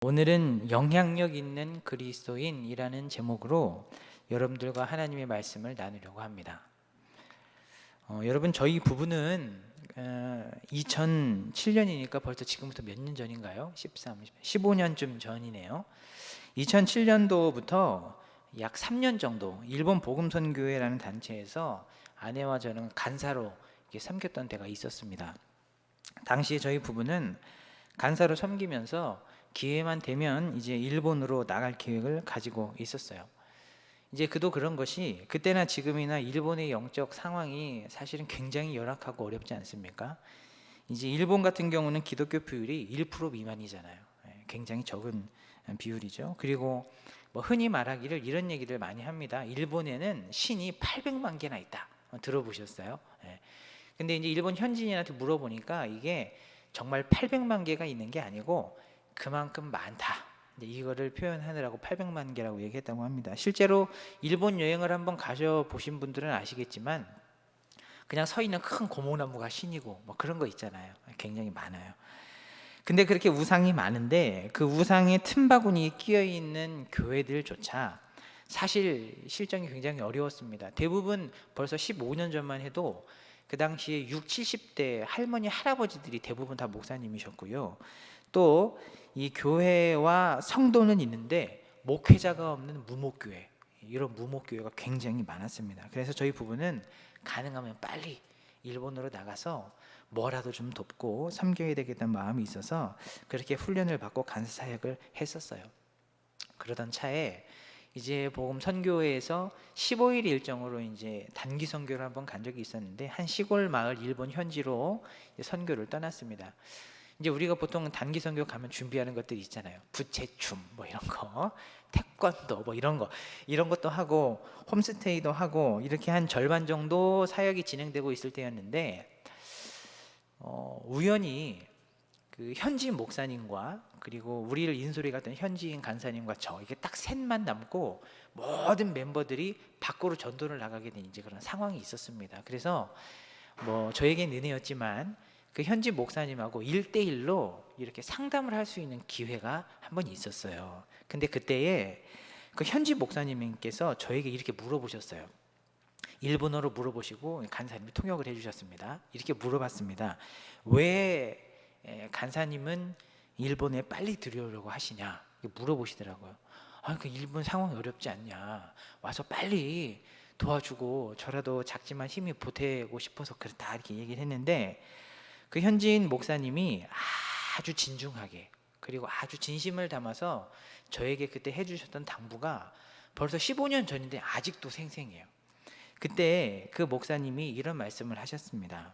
오늘은 영향력 있는 그리스도인이라는 제목으로 여러분들과 하나님의 말씀을 나누려고 합니다. 여러분, 저희 부부는 2007년이니까 벌써 지금부터 몇 년 전인가요? 15년쯤 전이네요. 2007년도부터 약 3년 정도 일본 복음선교회라는 단체에서 아내와 저는 간사로 섬겼던 때가 있었습니다. 당시에 저희 부부는 간사로 섬기면서 기회만 되면 이제 일본으로 나갈 계획을 가지고 있었어요. 이제 그도 그런 것이 그때나 지금이나 일본의 영적 상황이 사실은 굉장히 열악하고 어렵지 않습니까? 이제 일본 같은 경우는 기독교 비율이 1% 미만이잖아요. 굉장히 적은 비율이죠. 그리고 뭐 흔히 말하기를 이런 얘기를 많이 합니다. 일본에는 신이 800만 개나 있다. 들어보셨어요? 근데 이제 일본 현지인한테 물어보니까 이게 정말 800만 개가 있는 게 아니고 그만큼 많다. 이거를 표현하느라고 800만 개라고 얘기했다고 합니다. 실제로 일본 여행을 한번 가셔보신 분들은 아시겠지만 그냥 서 있는 큰 고목나무가 신이고 뭐 그런 거 있잖아요. 굉장히 많아요. 근데 그렇게 우상이 많은데 그 우상에 틈바구니에 끼어 있는 교회들조차 사실 실정이 굉장히 어려웠습니다. 대부분 벌써 15년 전만 해도 그 당시에 60, 70대 할머니, 할아버지들이 대부분 다 목사님이셨고요. 또 이 교회와 성도는 있는데 목회자가 없는 무목교회, 이런 무목교회가 굉장히 많았습니다. 그래서 저희 부부는 가능하면 빨리 일본으로 나가서 뭐라도 좀 돕고 섬겨야 되겠다는 마음이 있어서 그렇게 훈련을 받고 간사 사역을 했었어요. 그러던 차에 이제 복음 선교회에서 15일 일정으로 이제 단기 선교를 한번 간 적이 있었는데 한 시골 마을 일본 현지로 선교를 떠났습니다. 이제 우리가 보통 단기 선교 가면 준비하는 것들이 있잖아요. 부채춤 뭐 이런 거, 태권도 뭐 이런 것도 하고 홈스테이도 하고 이렇게 한 절반 정도 사역이 진행되고 있을 때였는데 우연히 그 현지인 목사님과 그리고 우리를 인솔해 갔던 현지인 간사님과 저 이게 딱 셋만 남고 모든 멤버들이 밖으로 전도를 나가게 된 이제 그런 상황이 있었습니다. 그래서 뭐 저에겐 은혜였지만 그 현지 목사님하고 1대1로 이렇게 상담을 할 수 있는 기회가 한 번 있었어요. 근데 그때에 그 현지 목사님께서 저에게 이렇게 물어보셨어요. 일본어로 물어보시고 간사님이 통역을 해주셨습니다. 이렇게 물어봤습니다. 왜 간사님은 일본에 빨리 들여오려고 하시냐? 물어보시더라고요. 그 일본 상황이 어렵지 않냐? 와서 빨리 도와주고 저라도 작지만 힘이 보태고 싶어서 그렇다 이렇게 얘기를 했는데 그 현지인 목사님이 아주 진중하게 그리고 아주 진심을 담아서 저에게 그때 해주셨던 당부가 벌써 15년 전인데 아직도 생생해요. 그때 그 목사님이 이런 말씀을 하셨습니다.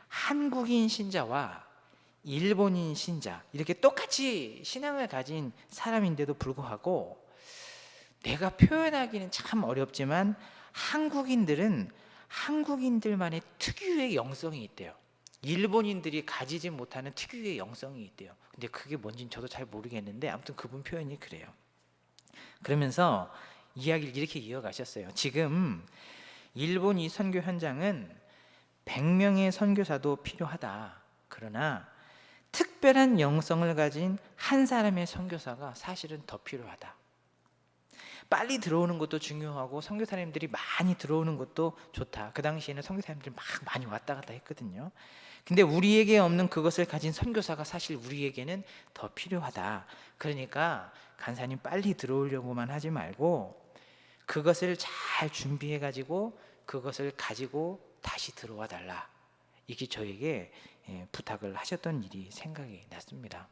한국인 신자와 일본인 신자 이렇게 똑같이 신앙을 가진 사람인데도 불구하고 내가 표현하기는 참 어렵지만 한국인들은 한국인들만의 특유의 영성이 있대요. 일본인들이 가지지 못하는 특유의 영성이 있대요. 근데 그게 뭔지는 저도 잘 모르겠는데 아무튼 그분 표현이 그래요. 그러면서 이야기를 이렇게 이어가셨어요. 지금 일본 이 선교 현장은 100명의 선교사도 필요하다. 그러나 특별한 영성을 가진 한 사람의 선교사가 사실은 더 필요하다. 빨리 들어오는 것도 중요하고 선교사님들이 많이 들어오는 것도 좋다. 그 당시에는 선교사님들이 막 많이 왔다 갔다 했거든요. 근데 우리에게 없는 그것을 가진 선교사가 사실 우리에게는 더 필요하다. 그러니까 간사님 빨리 들어오려고만 하지 말고 그것을 잘 준비해 가지고 그것을 가지고 다시 들어와 달라. 이게 저에게 부탁을 하셨던 일이 생각이 났습니다.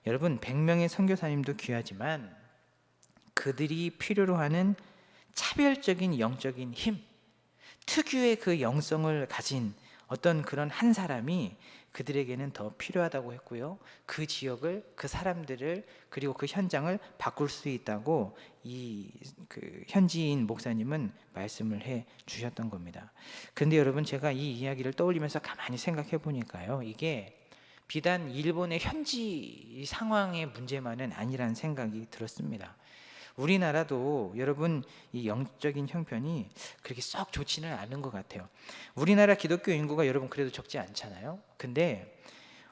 여러분, 100명의 선교사님도 귀하지만 그들이 필요로 하는 차별적인 영적인 힘, 특유의 그 영성을 가진 어떤 그런 한 사람이 그들에게는 더 필요하다고 했고요. 그 지역을, 그 사람들을 그리고 그 현장을 바꿀 수 있다고 그 현지인 목사님은 말씀을 해 주셨던 겁니다. 그런데 여러분, 제가 이 이야기를 떠올리면서 가만히 생각해 보니까요, 이게 비단 일본의 현지 상황의 문제만은 아니라는 생각이 들었습니다. 우리나라도 여러분 이 영적인 형편이 그렇게 썩 좋지는 않은 것 같아요. 우리나라 기독교 인구가 여러분 그래도 적지 않잖아요. 근데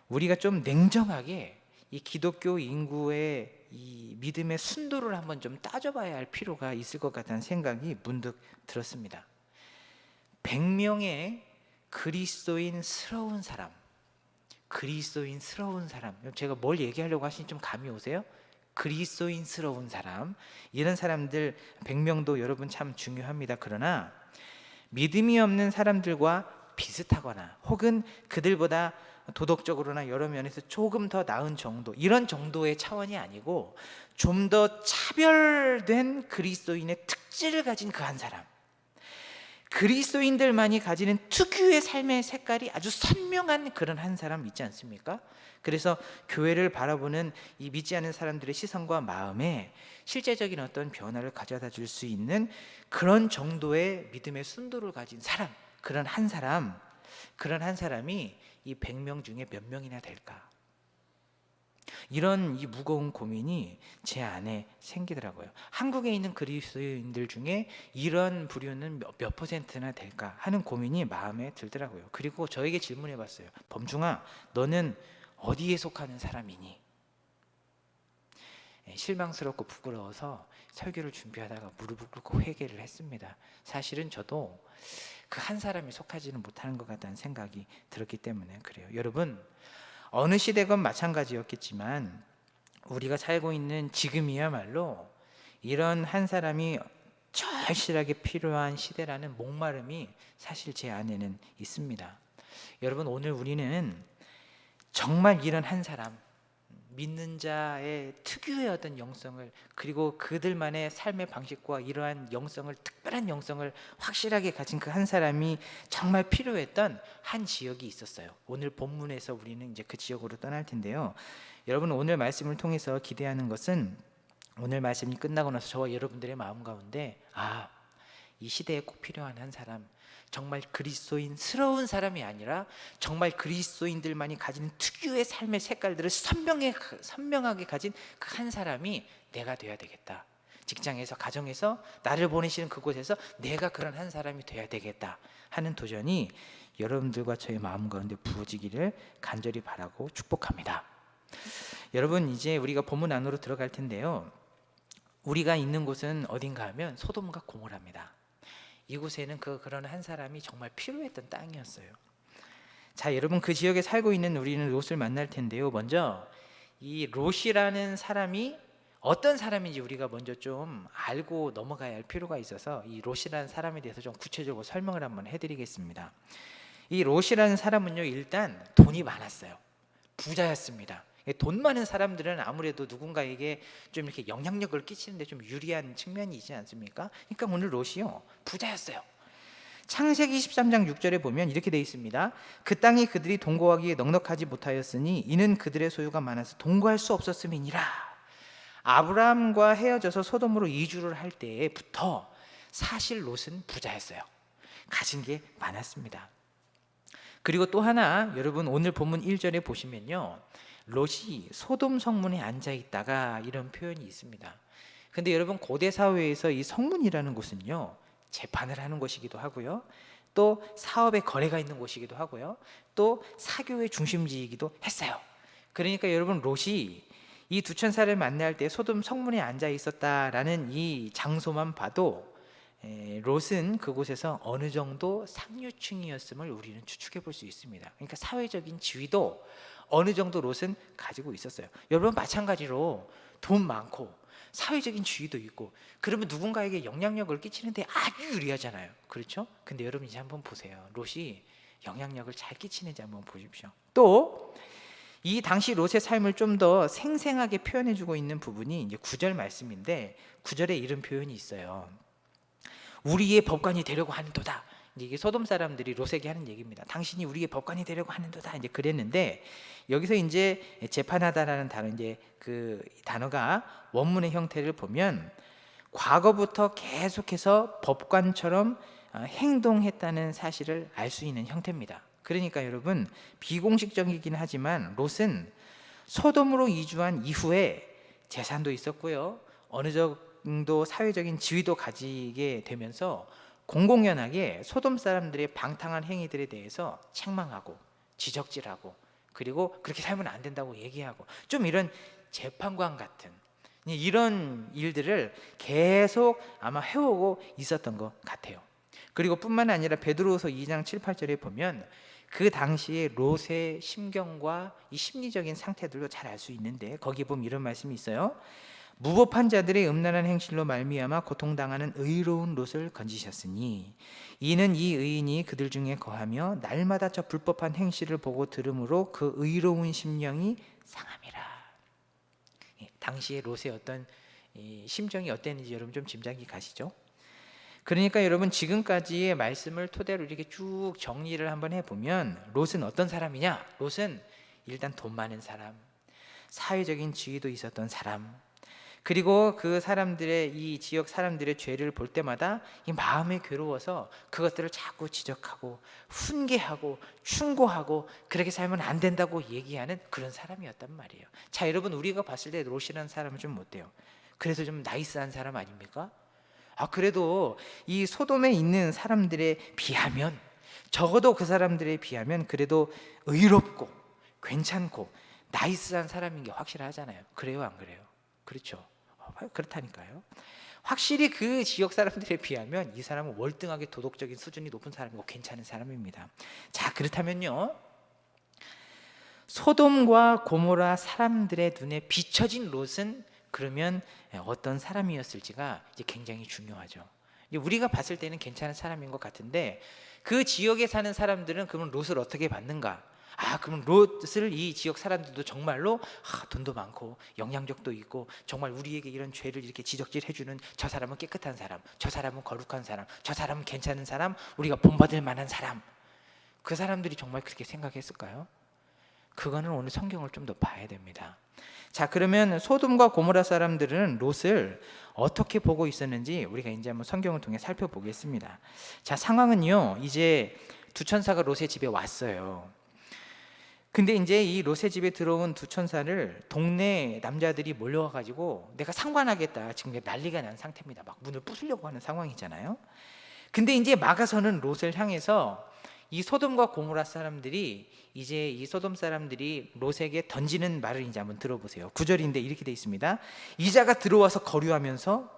우리가 좀 냉정하게 이 기독교 인구의 이 믿음의 순도를 한번 좀 따져봐야 할 필요가 있을 것 같다는 생각이 문득 들었습니다. 100명의 그리스도인스러운 사람, 그리스도인스러운 사람, 제가 뭘 얘기하려고 하시는지 좀 감이 오세요? 그리스도인스러운 사람, 이런 사람들 100명도 여러분 참 중요합니다. 그러나 믿음이 없는 사람들과 비슷하거나 혹은 그들보다 도덕적으로나 여러 면에서 조금 더 나은 정도, 이런 정도의 차원이 아니고 좀 더 차별된 그리스도인의 특질을 가진 그 한 사람, 그리스도인들만이 가지는 특유의 삶의 색깔이 아주 선명한 그런 한 사람 있지 않습니까? 그래서 교회를 바라보는 이 믿지 않는 사람들의 시선과 마음에 실제적인 어떤 변화를 가져다 줄 수 있는 그런 정도의 믿음의 순도를 가진 사람, 그런 한 사람이 이 100명 중에 몇 명이나 될까? 이런 이 무거운 고민이 제 안에 생기더라고요. 한국에 있는 그리스도인들 중에 이런 부류는 몇 퍼센트나 될까 하는 고민이 마음에 들더라고요. 그리고 저에게 질문해 봤어요. 범중아, 너는 어디에 속하는 사람이니? 실망스럽고 부끄러워서 설교를 준비하다가 무릎을 꿇고 회개를 했습니다. 사실은 저도 그 한 사람이 속하지는 못하는 것 같다는 생각이 들었기 때문에 그래요. 여러분, 어느 시대건 마찬가지였겠지만 우리가 살고 있는 지금이야말로 이런 한 사람이 절실하게 필요한 시대라는 목마름이 사실 제 안에는 있습니다. 여러분, 오늘 우리는 정말 이런 한 사람, 믿는 자의 특유의 어떤 영성을, 그리고 그들만의 삶의 방식과 이러한 영성을, 특별한 영성을 확실하게 가진 그 한 사람이 정말 필요했던 한 지역이 있었어요. 오늘 본문에서 우리는 이제 그 지역으로 떠날 텐데요. 여러분, 오늘 말씀을 통해서 기대하는 것은 오늘 말씀이 끝나고 나서 저와 여러분들의 마음 가운데 이 시대에 꼭 필요한 한 사람, 정말 그리스도인스러운 사람이 아니라 정말 그리스도인들만이 가지는 특유의 삶의 색깔들을 선명하게 가진 그 한 사람이 내가 되어야 되겠다. 직장에서, 가정에서, 나를 보내시는 그곳에서 내가 그런 한 사람이 되어야 되겠다 하는 도전이 여러분들과 저의 마음 가운데 부어지기를 간절히 바라고 축복합니다. 여러분, 이제 우리가 본문 안으로 들어갈 텐데요. 우리가 있는 곳은 어딘가 하면 소돔과 고모라입니다. 이곳에는 그런 한 사람이 정말 필요했던 땅이었어요. 자, 여러분, 그 지역에 살고 있는 우리는 롯을 만날 텐데요. 먼저 이 롯이라는 사람이 어떤 사람인지 우리가 먼저 좀 알고 넘어가야 할 필요가 있어서 이 롯이라는 사람에 대해서 좀 구체적으로 설명을 한번 해드리겠습니다. 이 롯이라는 사람은요, 일단 돈이 많았어요. 부자였습니다. 돈 많은 사람들은 아무래도 누군가에게 좀 이렇게 영향력을 끼치는데 좀 유리한 측면이 있지 않습니까? 그러니까 오늘 롯이요, 부자였어요. 창세기 13장 6절에 보면 이렇게 되어 있습니다. 그 땅이 그들이 동거하기에 넉넉하지 못하였으니 이는 그들의 소유가 많아서 동거할 수 없었음이니라. 아브라함과 헤어져서 소돔으로 이주를 할 때부터 사실 롯은 부자였어요. 가진 게 많았습니다. 그리고 또 하나, 여러분, 오늘 본문 1절에 보시면요, 롯이 소돔 성문에 앉아 있다가 이런 표현이 있습니다. 근데 여러분, 고대 사회에서 이 성문이라는 곳은요, 재판을 하는 곳이기도 하고요, 또 사업의 거래가 있는 곳이기도 하고요, 또 사교의 중심지이기도 했어요. 그러니까 여러분, 롯이 이 두 천사를 만날 때 소돔 성문에 앉아 있었다라는 이 장소만 봐도 롯은 그곳에서 어느 정도 상류층이었음을 우리는 추측해 볼 수 있습니다. 그러니까 사회적인 지위도 어느 정도 롯은 가지고 있었어요. 여러분, 마찬가지로 돈 많고 사회적인 지위도 있고 그러면 누군가에게 영향력을 끼치는데 아주 유리하잖아요. 그렇죠? 근데 여러분, 이제 한번 보세요. 롯이 영향력을 잘 끼치는지 한번 보십시오. 또 이 당시 롯의 삶을 좀 더 생생하게 표현해 주고 있는 부분이 이제 9절 말씀인데, 9절에 이런 표현이 있어요. 우리의 법관이 되려고 하는도다. 이게 소돔 사람들이 롯에게 하는 얘기입니다. 당신이 우리의 법관이 되려고 하는도다. 이제 그랬는데, 여기서 이제 재판하다라는 단어, 이제 그 단어가 원문의 형태를 보면 과거부터 계속해서 법관처럼 행동했다는 사실을 알 수 있는 형태입니다. 그러니까 여러분, 비공식적이긴 하지만 롯은 소돔으로 이주한 이후에 재산도 있었고요, 어느 정도 사회적인 지위도 가지게 되면서 공공연하게 소돔 사람들의 방탕한 행위들에 대해서 책망하고 지적질하고 그리고 그렇게 살면 안 된다고 얘기하고, 좀 이런 재판관 같은 이런 일들을 계속 아마 해오고 있었던 것 같아요. 그리고 뿐만 아니라 베드로후서 2장 7, 8절에 보면 그 당시에 롯의 심경과 이 심리적인 상태들도 잘 알 수 있는데, 거기 보면 이런 말씀이 있어요. 무법한 자들의 음란한 행실로 말미암아 고통당하는 의로운 롯을 건지셨으니 이는 이 의인이 그들 중에 거하며 날마다 저 불법한 행실을 보고 들으므로 그 의로운 심령이 상함이라. 당시에 롯의 어떤 심정이 어땠는지 여러분 좀 짐작이 가시죠? 그러니까 여러분, 지금까지의 말씀을 토대로 이렇게 쭉 정리를 한번 해보면 롯은 어떤 사람이냐? 롯은 일단 돈 많은 사람, 사회적인 지위도 있었던 사람, 그리고 그 사람들의, 이 지역 사람들의 죄를 볼 때마다 이 마음이 괴로워서 그것들을 자꾸 지적하고 훈계하고 충고하고 그렇게 살면 안 된다고 얘기하는 그런 사람이었단 말이에요. 자, 여러분, 우리가 봤을 때 롯이라는 사람은 좀 어때요? 그래서 좀 나이스한 사람 아닙니까? 그래도 이 소돔에 있는 사람들에 비하면, 적어도 그 사람들에 비하면 그래도 의롭고 괜찮고 나이스한 사람인 게 확실하잖아요. 그래요, 안 그래요? 그렇죠. 그렇다니까요. 확실히 그 지역 사람들에 비하면 이 사람은 월등하게 도덕적인 수준이 높은 사람이고 괜찮은 사람입니다. 자, 그렇다면요, 소돔과 고모라 사람들의 눈에 비춰진 롯은 그러면 어떤 사람이었을지가 이제 굉장히 중요하죠. 우리가 봤을 때는 괜찮은 사람인 것 같은데, 그 지역에 사는 사람들은 그러면 롯을 어떻게 봤는가? 그럼 롯을 이 지역 사람들도 정말로 돈도 많고 영향력도 있고 정말 우리에게 이런 죄를 이렇게 지적질 해주는, 저 사람은 깨끗한 사람, 저 사람은 거룩한 사람, 저 사람은 괜찮은 사람, 우리가 본받을 만한 사람, 그 사람들이 정말 그렇게 생각했을까요? 그거는 오늘 성경을 좀 더 봐야 됩니다. 자, 그러면 소돔과 고모라 사람들은 롯을 어떻게 보고 있었는지 우리가 이제 한번 성경을 통해 살펴보겠습니다. 자, 상황은요, 이제 두 천사가 롯의 집에 왔어요. 근데 이제 이 롯의 집에 들어온 두 천사를 동네 남자들이 몰려와가지고 내가 상관하겠다, 지금 난리가 난 상태입니다. 막 문을 부수려고 하는 상황이잖아요. 근데 이제 막아서는 롯을 향해서 이 소돔과 고모라 사람들이, 이제 이 소돔 사람들이 롯에게 던지는 말을 이제 한번 들어보세요. 9절인데 이렇게 돼 있습니다. 이자가 들어와서 거류하면서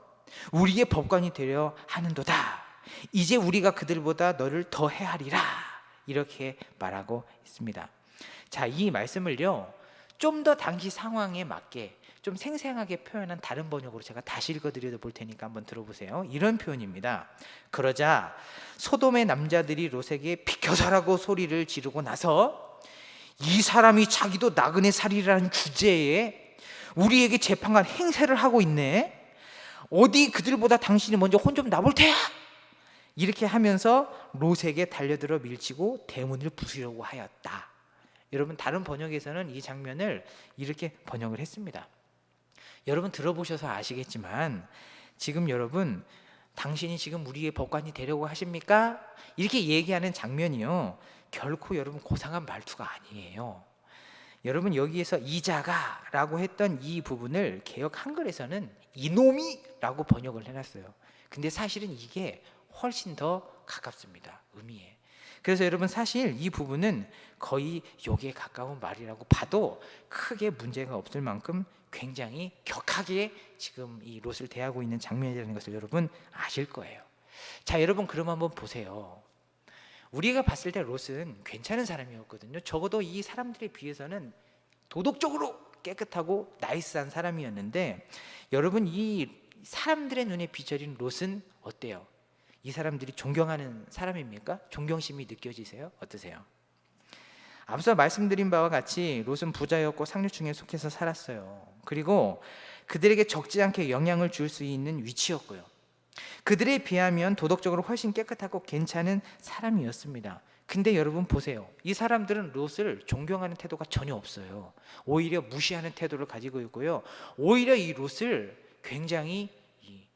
우리의 법관이 되려 하는도다. 이제 우리가 그들보다 너를 더 해하리라. 이렇게 말하고 있습니다. 자, 이 말씀을요, 좀 더 당시 상황에 맞게 좀 생생하게 표현한 다른 번역으로 제가 다시 읽어드려 볼 테니까 한번 들어보세요. 이런 표현입니다. 그러자 소돔의 남자들이 롯에게 비켜서라고 소리를 지르고 나서, 이 사람이 자기도 나그네 살이라는 주제에 우리에게 재판관 행세를 하고 있네. 어디 그들보다 당신이 먼저 혼 좀 나볼 테야. 이렇게 하면서 롯에게 달려들어 밀치고 대문을 부수려고 하였다. 여러분, 다른 번역에서는 이 장면을 이렇게 번역을 했습니다. 여러분 들어보셔서 아시겠지만 지금 여러분, 당신이 지금 우리의 법관이 되려고 하십니까? 이렇게 얘기하는 장면이요, 결코 여러분 고상한 말투가 아니에요. 여러분, 여기에서 이자가 라고 했던 이 부분을 개역 한글에서는 이놈이 라고 번역을 해놨어요. 근데 사실은 이게 훨씬 더 가깝습니다, 의미에. 그래서 여러분, 사실 이 부분은 거의 욕에 가까운 말이라고 봐도 크게 문제가 없을 만큼 굉장히 격하게 지금 이 롯을 대하고 있는 장면이라는 것을 여러분 아실 거예요. 자, 여러분, 그럼 한번 보세요. 우리가 봤을 때 롯은 괜찮은 사람이었거든요. 적어도 이 사람들에 비해서는 도덕적으로 깨끗하고 나이스한 사람이었는데, 여러분, 이 사람들의 눈에 비춰진 롯은 어때요? 이 사람들이 존경하는 사람입니까? 존경심이 느껴지세요? 어떠세요? 앞서 말씀드린 바와 같이 롯은 부자였고 상류층에 속해서 살았어요. 그리고 그들에게 적지 않게 영향을 줄 수 있는 위치였고요. 그들에 비하면 도덕적으로 훨씬 깨끗하고 괜찮은 사람이었습니다. 근데 여러분 보세요. 이 사람들은 롯을 존경하는 태도가 전혀 없어요. 오히려 무시하는 태도를 가지고 있고요. 오히려 이 롯을 굉장히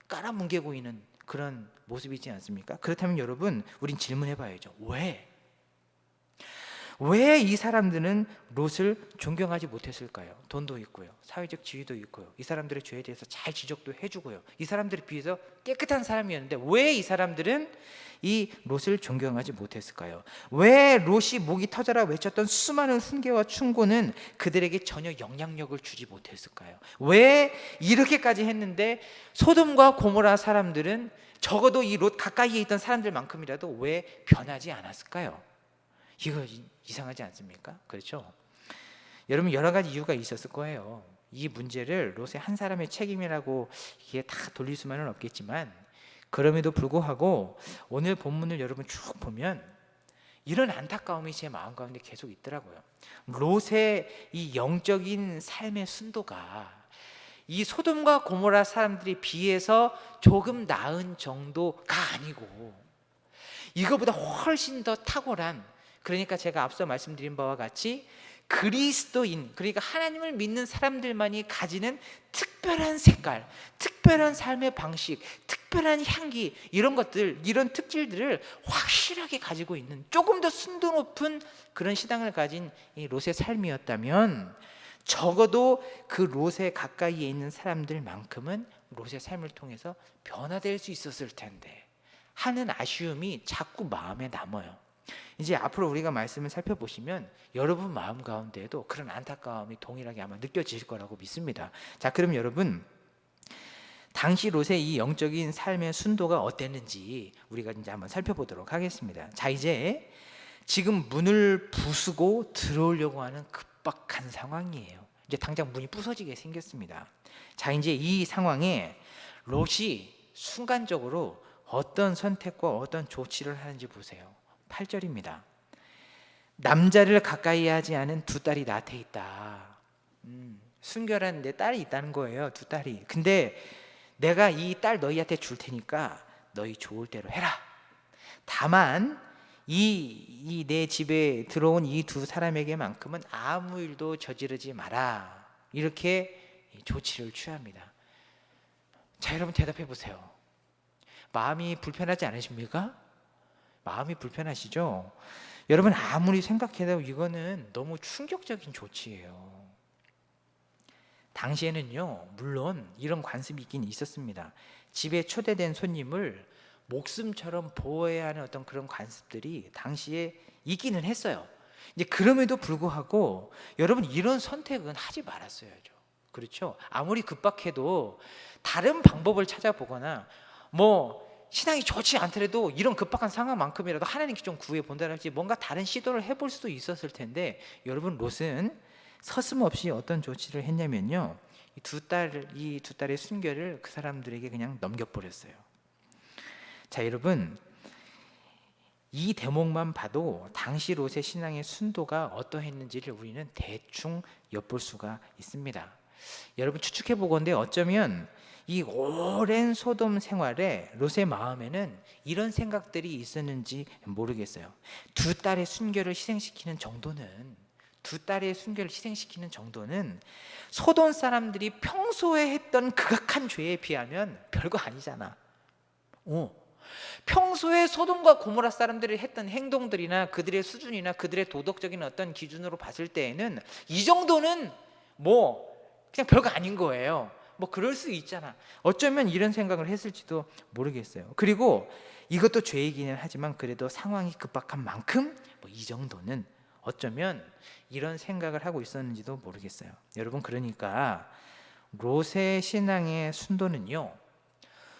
깔아뭉개고 있는 그런 모습이지 않습니까? 그렇다면 여러분, 우린 질문해 봐야죠. 왜? 왜 이 사람들은 롯을 존경하지 못했을까요? 돈도 있고요, 사회적 지위도 있고요, 이 사람들의 죄에 대해서 잘 지적도 해주고요, 이 사람들에 비해서 깨끗한 사람이었는데 왜 이 사람들은 이 롯을 존경하지 못했을까요? 왜 롯이 목이 터져라 외쳤던 수많은 훈계와 충고는 그들에게 전혀 영향력을 주지 못했을까요? 왜 이렇게까지 했는데 소돔과 고모라 사람들은 적어도 이 롯 가까이에 있던 사람들만큼이라도 왜 변하지 않았을까요? 이거 이상하지 않습니까? 그렇죠? 여러분, 여러 가지 이유가 있었을 거예요. 이 문제를 롯의 한 사람의 책임이라고 이게 다 돌릴 수만은 없겠지만, 그럼에도 불구하고 오늘 본문을 여러분 쭉 보면 이런 안타까움이 제 마음 가운데 계속 있더라고요. 롯의 이 영적인 삶의 순도가 이 소돔과 고모라 사람들이 비해서 조금 나은 정도가 아니고 이거보다 훨씬 더 탁월한, 그러니까 제가 앞서 말씀드린 바와 같이 그리스도인, 그러니까 하나님을 믿는 사람들만이 가지는 특별한 색깔, 특별한 삶의 방식, 특별한 향기, 이런 것들, 이런 특질들을 확실하게 가지고 있는 조금 더 순도 높은 그런 신앙을 가진 이 롯의 삶이었다면 적어도 그 롯에 가까이에 있는 사람들만큼은 롯의 삶을 통해서 변화될 수 있었을 텐데 하는 아쉬움이 자꾸 마음에 남아요. 이제 앞으로 우리가 말씀을 살펴보시면 여러분 마음 가운데에도 그런 안타까움이 동일하게 아마 느껴지실 거라고 믿습니다. 자, 그럼 여러분, 당시 롯의 이 영적인 삶의 순도가 어땠는지 우리가 이제 한번 살펴보도록 하겠습니다. 자, 이제 지금 문을 부수고 들어오려고 하는 급박한 상황이에요. 이제 당장 문이 부서지게 생겼습니다. 자, 이제 이 상황에 롯이 순간적으로 어떤 선택과 어떤 조치를 하는지 보세요. 8절입니다. 남자를 가까이 하지 않은 두 딸이 나한테 있다. 순결한 내 딸이 있다는 거예요. 두 딸이. 근데 내가 이 딸 너희한테 줄 테니까 너희 좋을 대로 해라. 다만 이 내 집에 들어온 이 두 사람에게만큼은 아무 일도 저지르지 마라. 이렇게 조치를 취합니다. 자, 여러분 대답해 보세요. 마음이 불편하지 않으십니까? 마음이 불편하시죠? 여러분 아무리 생각해도 이거는 너무 충격적인 조치예요. 당시에는요, 물론 이런 관습이 있긴 있었습니다. 집에 초대된 손님을 목숨처럼 보호해야 하는 어떤 그런 관습들이 당시에 있기는 했어요. 이제 그럼에도 불구하고 여러분 이런 선택은 하지 말았어야죠. 그렇죠? 아무리 급박해도 다른 방법을 찾아보거나 신앙이 좋지 않더라도 이런 급박한 상황만큼이라도 하나님께 좀 구해 본다랄지 뭔가 다른 시도를 해볼 수도 있었을 텐데, 여러분 롯은 서슴없이 어떤 조치를 했냐면요, 이 두 딸의 순결을 그 사람들에게 그냥 넘겨버렸어요. 자, 여러분 이 대목만 봐도 당시 롯의 신앙의 순도가 어떠했는지를 우리는 대충 엿볼 수가 있습니다. 여러분 추측해 보건대 어쩌면 이 오랜 소돔 생활에 롯의 마음에는 이런 생각들이 있었는지 모르겠어요. 두 딸의 순결을 희생시키는 정도는 소돔 사람들이 평소에 했던 극악한 죄에 비하면 별거 아니잖아. 평소에 소돔과 고모라 사람들이 했던 행동들이나 그들의 수준이나 그들의 도덕적인 어떤 기준으로 봤을 때에는 이 정도는 그냥 별거 아닌 거예요. 그럴 수 있잖아. 어쩌면 이런 생각을 했을지도 모르겠어요. 그리고 이것도 죄이기는 하지만 그래도 상황이 급박한 만큼 이 정도는 어쩌면 이런 생각을 하고 있었는지도 모르겠어요. 여러분, 그러니까 롯의 신앙의 순도는요,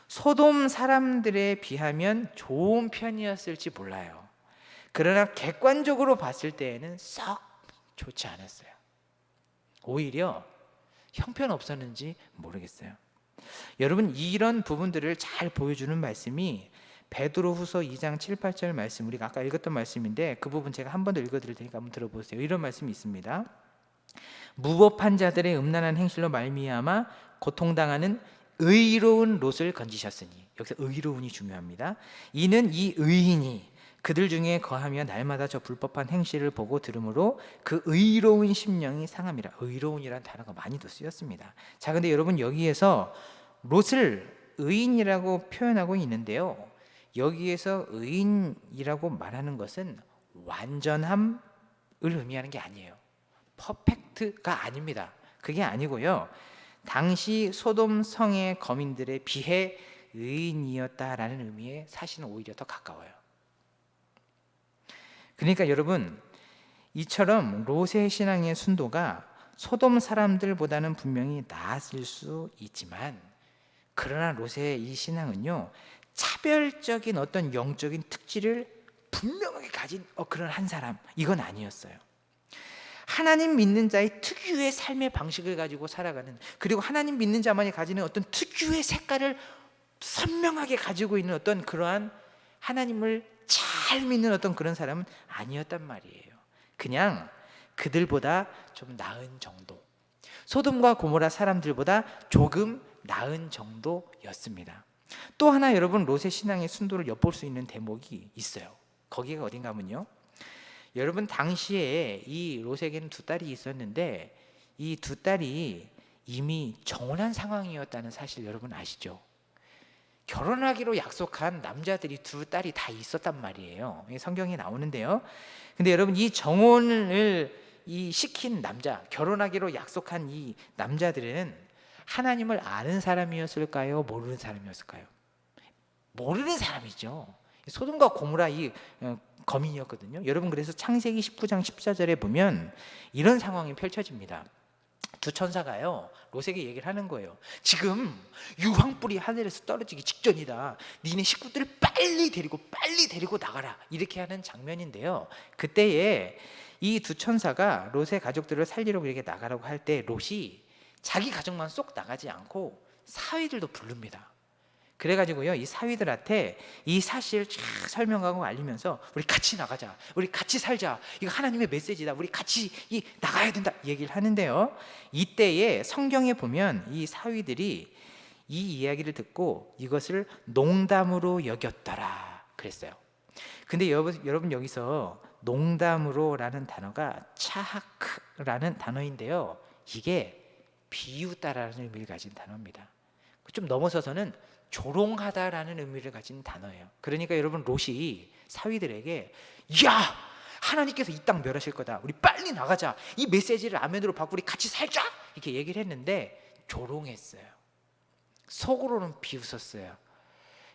소돔 사람들에 비하면 좋은 편이었을지 몰라요. 그러나 객관적으로 봤을 때에는 썩 좋지 않았어요. 오히려 형편없었는지 모르겠어요. 여러분, 이런 부분들을 잘 보여주는 말씀이 베드로후서 2장 7, 8절 말씀, 우리가 아까 읽었던 말씀인데 그 부분 제가 한 번 더 읽어드릴 테니까 한번 들어보세요. 이런 말씀이 있습니다. 무법한 자들의 음란한 행실로 말미암아 고통당하는 의로운 롯을 건지셨으니, 여기서 의로운이 중요합니다. 이는 이 의인이 그들 중에 거하며 날마다 저 불법한 행실을 보고 들으므로 그 의로운 심령이 상함이라. 의로운이라는 단어가 많이도 쓰였습니다. 자, 근데 여러분 여기에서 롯을 의인이라고 표현하고 있는데요, 여기에서 의인이라고 말하는 것은 완전함, 의미하는 게 아니에요. 퍼펙트가 아닙니다. 그게 아니고요. 당시 소돔 성의 거민들에 비해 의인이었다라는 의미에 사실은 오히려 더 가까워요. 그러니까 여러분, 이처럼 롯의 신앙의 순도가 소돔 사람들보다는 분명히 나았을 수 있지만, 그러나 롯의 이 신앙은요, 차별적인 어떤 영적인 특질을 분명하게 가진 그런 한 사람, 이건 아니었어요. 하나님 믿는 자의 특유의 삶의 방식을 가지고 살아가는, 그리고 하나님 믿는 자만이 가지는 어떤 특유의 색깔을 선명하게 가지고 있는 어떤 그러한 하나님을 잘 믿는 어떤 그런 사람은 아니었단 말이에요. 그냥 그들보다 좀 나은 정도, 소돔과 고모라 사람들보다 조금 나은 정도였습니다. 또 하나 여러분, 롯의 신앙의 순도를 엿볼 수 있는 대목이 있어요. 거기가 어딘가 하면요, 여러분, 당시에 이 롯에게는 두 딸이 있었는데 이 두 딸이 이미 정혼한 상황이었다는 사실 여러분 아시죠? 결혼하기로 약속한 남자들이 두 딸이 다 있었단 말이에요. 성경에 나오는데요. 근데 여러분, 이 정혼을 시킨 남자, 결혼하기로 약속한 이 남자들은 하나님을 아는 사람이었을까요? 모르는 사람이었을까요? 모르는 사람이죠. 소돔과 고모라 이 거민이었거든요. 여러분, 그래서 창세기 19장 14절에 보면 이런 상황이 펼쳐집니다. 두 천사가요, 롯에게 얘기를 하는 거예요. 지금 유황불이 하늘에서 떨어지기 직전이다. 니네 식구들을 빨리 데리고 나가라. 이렇게 하는 장면인데요. 그때에 이 두 천사가 롯의 가족들을 살리려고 이렇게 나가라고 할 때 롯이 자기 가족만 쏙 나가지 않고 사위들도 부릅니다. 그래가지고요, 이 사위들한테 이 사실 쫙 설명하고 알리면서 우리 같이 나가자, 우리 같이 살자, 이거 하나님의 메시지다, 우리 같이 나가야 된다 얘기를 하는데요. 이때에 성경에 보면 이 사위들이 이 이야기를 듣고 이것을 농담으로 여겼더라 그랬어요. 근데 여러분, 여기서 농담으로라는 단어가 차하크라는 단어인데요, 이게 비웃다라는 의미를 가진 단어입니다. 좀 넘어서서는 조롱하다라는 의미를 가진 단어예요. 그러니까 여러분, 롯이 사위들에게 야, 하나님께서 이 땅 멸하실 거다, 우리 빨리 나가자, 이 메시지를 아멘으로 받고 우리 같이 살자, 이렇게 얘기를 했는데 조롱했어요. 속으로는 비웃었어요.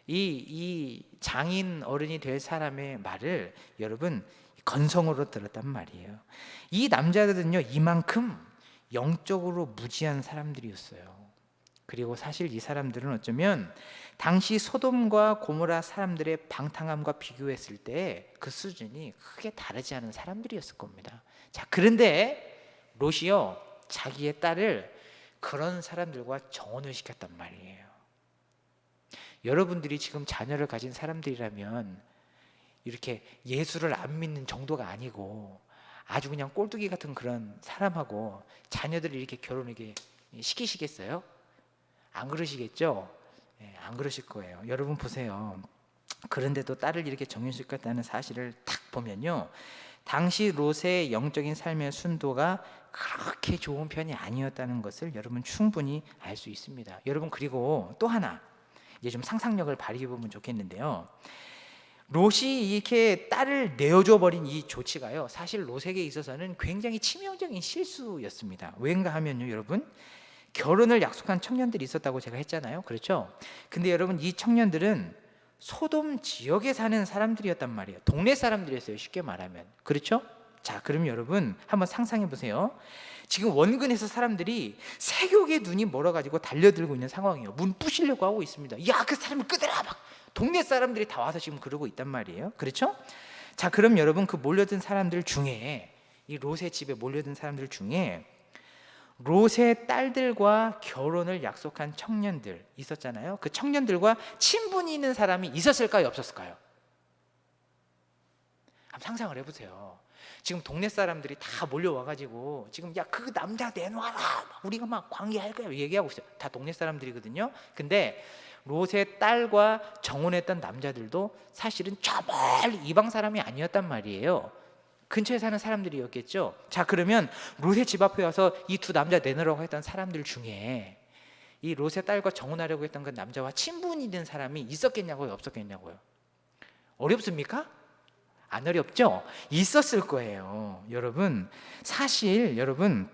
이 장인 어른이 될 사람의 말을 여러분 건성으로 들었단 말이에요. 이 남자들은요, 이만큼 영적으로 무지한 사람들이었어요. 그리고 사실 이 사람들은 어쩌면 당시 소돔과 고모라 사람들의 방탕함과 비교했을 때 그 수준이 크게 다르지 않은 사람들이었을 겁니다. 자, 그런데 롯이요, 자기의 딸을 그런 사람들과 정혼을 시켰단 말이에요. 여러분들이 지금 자녀를 가진 사람들이라면 이렇게 예수를 안 믿는 정도가 아니고 아주 그냥 꼴뚜기 같은 그런 사람하고 자녀들을 이렇게 결혼을 시키시겠어요? 안 그러시겠죠? 안 그러실 거예요. 여러분 보세요. 그런데도 딸을 이렇게 정해주겠다는 사실을 딱 보면요, 당시 롯의 영적인 삶의 순도가 그렇게 좋은 편이 아니었다는 것을 여러분 충분히 알 수 있습니다. 여러분, 그리고 또 하나 이제 좀 상상력을 발휘해 보면 좋겠는데요, 롯이 이렇게 딸을 내어줘 버린 이 조치가요, 사실 롯에게 있어서는 굉장히 치명적인 실수였습니다. 왜인가 하면요, 여러분, 결혼을 약속한 청년들이 있었다고 제가 했잖아요. 그렇죠? 근데 여러분, 이 청년들은 소돔 지역에 사는 사람들이었단 말이에요. 동네 사람들이었어요, 쉽게 말하면. 그렇죠? 자, 그럼 여러분 한번 상상해 보세요. 지금 원근에서 사람들이 세욕의 눈이 멀어가지고 달려들고 있는 상황이에요. 문 부시려고 하고 있습니다. 야, 그 사람을 끄더라, 막 동네 사람들이 다 와서 지금 그러고 있단 말이에요. 그렇죠? 자, 그럼 여러분, 그 몰려든 사람들 중에, 이 롯의 집에 몰려든 사람들 중에 롯의 딸들과 결혼을 약속한 청년들 있었잖아요. 그 청년들과 친분이 있는 사람이 있었을까요, 없었을까요? 한번 상상을 해보세요. 지금 동네 사람들이 다 몰려와가지고 지금 야, 그 남자 내놔라, 우리가 막 관계할 거야 얘기하고 있어요. 다 동네 사람들이거든요. 근데 롯의 딸과 정혼했던 남자들도 사실은 저 멀리 이방 사람이 아니었단 말이에요. 근처에 사는 사람들이었겠죠. 자, 그러면 롯의 집 앞에 와서 이 두 남자 내놓으라고 했던 사람들 중에 이 롯의 딸과 정혼하려고 했던 그 남자와 친분이 있는 사람이 있었겠냐고요, 없었겠냐고요? 어렵습니까? 안 어렵죠? 있었을 거예요. 여러분, 사실 여러분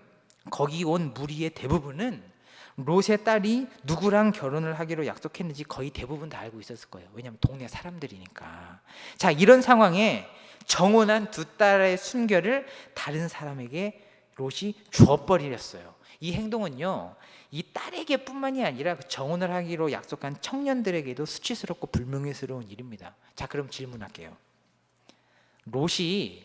거기 온 무리의 대부분은 롯의 딸이 누구랑 결혼을 하기로 약속했는지 거의 대부분 다 알고 있었을 거예요. 왜냐하면 동네 사람들이니까. 자, 이런 상황에 정혼한 두 딸의 순결을 다른 사람에게 롯이 주어버리렸어요. 이 행동은요, 이 딸에게 뿐만이 아니라 그 정혼을 하기로 약속한 청년들에게도 수치스럽고 불명예스러운 일입니다. 자, 그럼 질문할게요. 롯이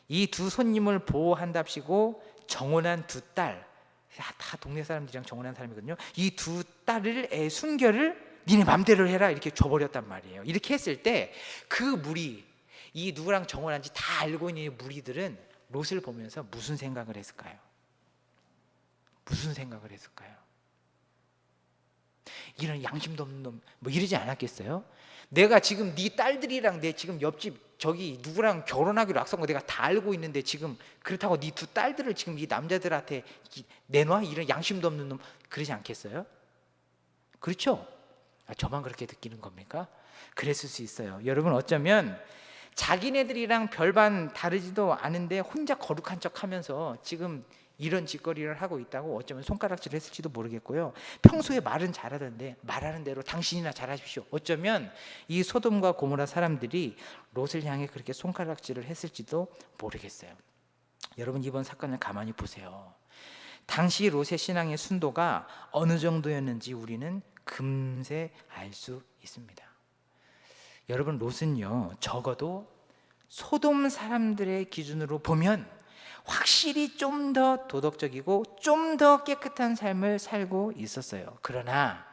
이 두 손님을 보호한답시고 정혼한 두 딸, 다 동네 사람들이랑 정혼한 사람이거든요. 이 두 딸의 순결을 니네 맘대로 해라 이렇게 줘버렸단 말이에요. 이렇게 했을 때 그 무리, 이 누구랑 정혼한지 다 알고 있는 무리들은 롯을 보면서 무슨 생각을 했을까요? 무슨 생각을 했을까요? 이런 양심도 없는 놈, 뭐 이러지 않았겠어요? 내가 지금 네 딸들이랑 내 지금 옆집 저기 누구랑 결혼하기로 약속한 거 내가 다 알고 있는데 지금 그렇다고 네 두 딸들을 지금 이 남자들한테 내놔? 이런 양심도 없는 놈, 그러지 않겠어요? 그렇죠? 저만 그렇게 느끼는 겁니까? 그랬을 수 있어요. 여러분, 어쩌면 자기네들이랑 별반 다르지도 않은데 혼자 거룩한 척 하면서 지금 이런 짓거리를 하고 있다고 어쩌면 손가락질을 했을지도 모르겠고요. 평소에 말은 잘하던데 말하는 대로 당신이나 잘하십시오. 어쩌면 이 소돔과 고모라 사람들이 롯을 향해 그렇게 손가락질을 했을지도 모르겠어요. 여러분, 이번 사건을 가만히 보세요. 당시 롯의 신앙의 순도가 어느 정도였는지 우리는 금세 알 수 있습니다. 여러분, 롯은요, 적어도 소돔 사람들의 기준으로 보면 확실히 좀 더 도덕적이고 좀 더 깨끗한 삶을 살고 있었어요. 그러나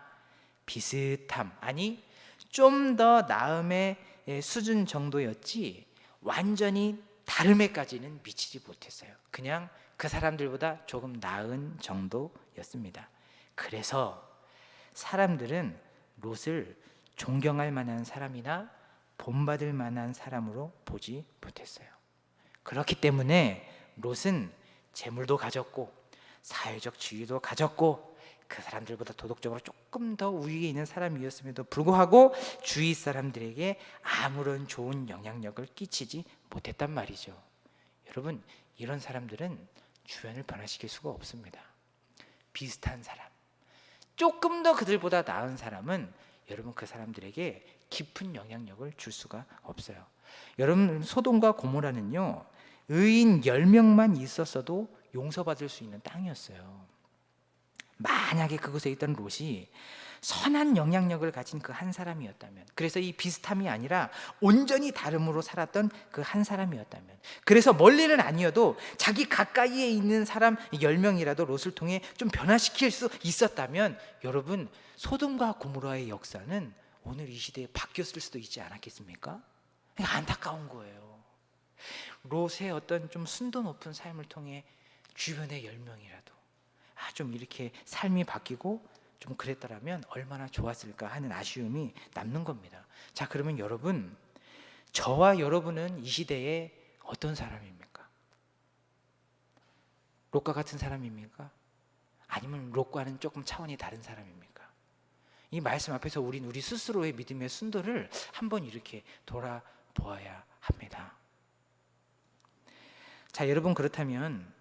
비슷함, 아니 좀 더 나음의 수준 정도였지 완전히 다름에까지는 미치지 못했어요. 그냥 그 사람들보다 조금 나은 정도였습니다. 그래서 사람들은 롯을 존경할 만한 사람이나 본받을 만한 사람으로 보지 못했어요. 그렇기 때문에 롯은 재물도 가졌고 사회적 지위도 가졌고 그 사람들보다 도덕적으로 조금 더 우위에 있는 사람이었음에도 불구하고 주위 사람들에게 아무런 좋은 영향력을 끼치지 못했단 말이죠. 여러분, 이런 사람들은 주변을 변화시킬 수가 없습니다. 비슷한 사람, 조금 더 그들보다 나은 사람은 여러분 그 사람들에게 깊은 영향력을 줄 수가 없어요. 여러분, 소돔과 고모라는요, 의인 10명만 있었어도 용서받을 수 있는 땅이었어요. 만약에 그곳에 있던 롯이 선한 영향력을 가진 그 한 사람이었다면, 그래서 이 비슷함이 아니라 온전히 다름으로 살았던 그 한 사람이었다면, 그래서 멀리는 아니어도 자기 가까이에 있는 사람 10명이라도 롯을 통해 좀 변화시킬 수 있었다면, 여러분, 소돔과 고모라의 역사는 오늘 이 시대에 바뀌었을 수도 있지 않았겠습니까? 안타까운 거예요. 롯의 어떤 좀 순도 높은 삶을 통해 주변의 10명이라도 좀 이렇게 삶이 바뀌고 좀 그랬더라면 얼마나 좋았을까 하는 아쉬움이 남는 겁니다. 자, 그러면 여러분, 저와 여러분은 이 시대에 어떤 사람입니까? 롯과 같은 사람입니까? 아니면 롯과는 조금 차원이 다른 사람입니까? 이 말씀 앞에서 우린 우리 스스로의 믿음의 순도를 한번 이렇게 돌아보아야 합니다. 자, 여러분, 그렇다면